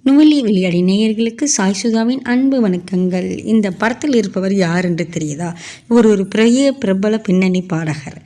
நுவலி விளையாடி நேயர்களுக்கு சாய் சுதாவின் அன்பு வணக்கங்கள். இந்த படத்தில் இருப்பவர் யார் என்று தெரியுதா? இவர் ஒரு பெரிய பிரபல பின்னணி பாடகர்.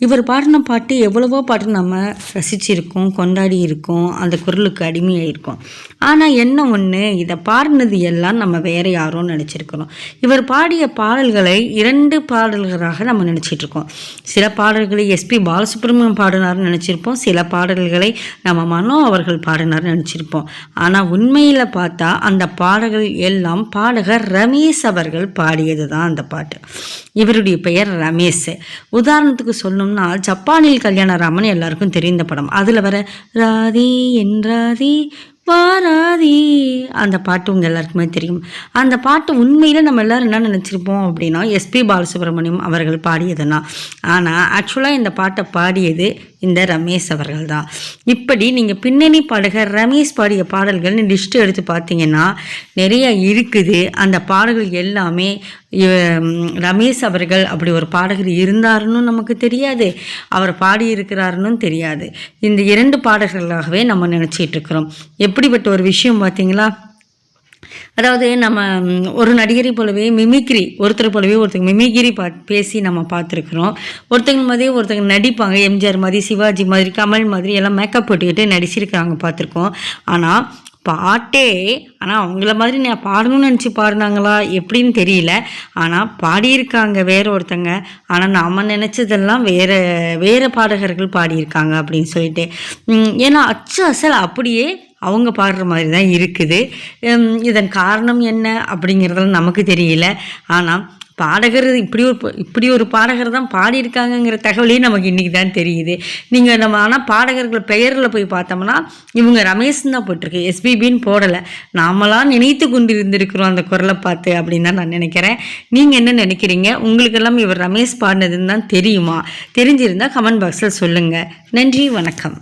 இவர் பாடின பாட்டு எவ்வளவோ பாட்டு நம்ம ரசிச்சிருக்கோம், கொண்டாடி இருக்கோம், அந்த குரலுக்கு அடிமையாக இருக்கோம். ஆனால் என்ன ஒன்று, இதை பாடினது எல்லாம் நம்ம வேறு யாரோ நினச்சிருக்கிறோம். இவர் பாடிய பாடல்களை 2 பாடல்களாக நம்ம நினச்சிட்ருக்கோம். சில பாடல்களை எஸ்பி பாலசுப்ரமணியம் பாடினார்னு நினச்சிருப்போம், சில பாடல்களை நம்ம மனோ அவர்கள் பாடினார்னு நினச்சிருப்போம். ஆனால் உண்மையில் பார்த்தா அந்த பாடல்கள் எல்லாம் பாடகர் ரமேஷ் அவர்கள் பாடியது தான் அந்த பாட்டு. இவருடைய பெயர் ரமேஷ். உதாரணத்துக்கு சொல்லணும்னா, ஜப்பானில் கல்யாணராமன் எல்லாருக்கும் தெரிந்த படம். அதில் வர ராதே என்றாதே வாராதி அந்த பாட்டு உங்கள் எல்லாருக்குமே தெரியும். அந்த பாட்டு உண்மையில் நம்ம எல்லோரும் என்ன நினச்சிருப்போம் அப்படின்னா, எஸ்பி பாலசுப்ரமணியம் அவர்கள் பாடியதுன்னா. ஆனால் ஆக்சுவலாக இந்த பாட்டை பாடியது இந்த ரமேஷ் அவர்கள் தான். இப்படி நீங்கள் பின்னணி பாடகர் ரமேஷ் பாடிய பாடல்கள்னு லிஸ்ட்டு எடுத்து பார்த்தீங்கன்னா நிறைய இருக்குது. அந்த பாடல்கள் எல்லாமே ரமேஷ் அவர்கள் அப்படி ஒரு பாடகர் இருந்தாருன்னு நமக்கு தெரியாது, அவர் பாடியிருக்கிறாருன்னு தெரியாது. இந்த 2 பாடகர்களாகவே நம்ம நினச்சிட்டு இருக்கிறோம். எப்படிப்பட்ட ஒரு விஷயம் பார்த்தீங்களா? அதாவது நம்ம ஒரு நடிகரை போலவே மிமிக்ரி, ஒருத்தர் போலவே ஒருத்தர் மிமிக்ரி பேசி நம்ம பார்த்துருக்குறோம். ஒருத்தங்க மாதிரியே ஒருத்தங்க நடிப்பாங்க. எம்ஜிஆர் மாதிரி, சிவாஜி மாதிரி, கமல் மாதிரி எல்லாம் மேக்கப் போட்டுக்கிட்டு நடிச்சிருக்காங்க, பார்த்துருக்கோம். ஆனால் பாட்டே அவங்கள மாதிரி நான் பாடணும்னு நினச்சி பாடினாங்களா எப்படின்னு தெரியல. ஆனால் பாடியிருக்காங்க வேற ஒருத்தங்க. ஆனால் நாம் நினச்சதெல்லாம் வேறு பாடகர்கள் பாடியிருக்காங்க அப்படின்னு சொல்லிட்டு. ஏன்னா அச்சு அசல் அப்படியே அவங்க பாடுற மாதிரி தான் இருக்குது. இதன் காரணம் என்ன அப்படிங்கிறதெல்லாம் நமக்கு தெரியல. ஆனால் பாடகர் இப்படி ஒரு பாடகர் தான் பாடியிருக்காங்கங்கிற தகவலையும் நமக்கு இன்றைக்கி தான் தெரியுது. ஆனால் பாடகர்கள் பெயரில் போய் பார்த்தோம்னா இவங்க ரமேஷ்ன்னு தான் போட்டிருக்கு, எஸ்பிபின்னு போடலை. நாமளாம் நினைத்து கொண்டு இருந்திருக்கிறோம் அந்த குரலை பார்த்து அப்படின்னு தான் நான் நினைக்கிறேன். நீங்கள் என்ன நினைக்கிறீங்க? உங்களுக்கெல்லாம் இவர் ரமேஷ் பாடினதுன்னு தான் தெரியுமா? தெரிஞ்சிருந்தால் கமெண்ட் பாக்ஸில் சொல்லுங்கள். நன்றி, வணக்கம்.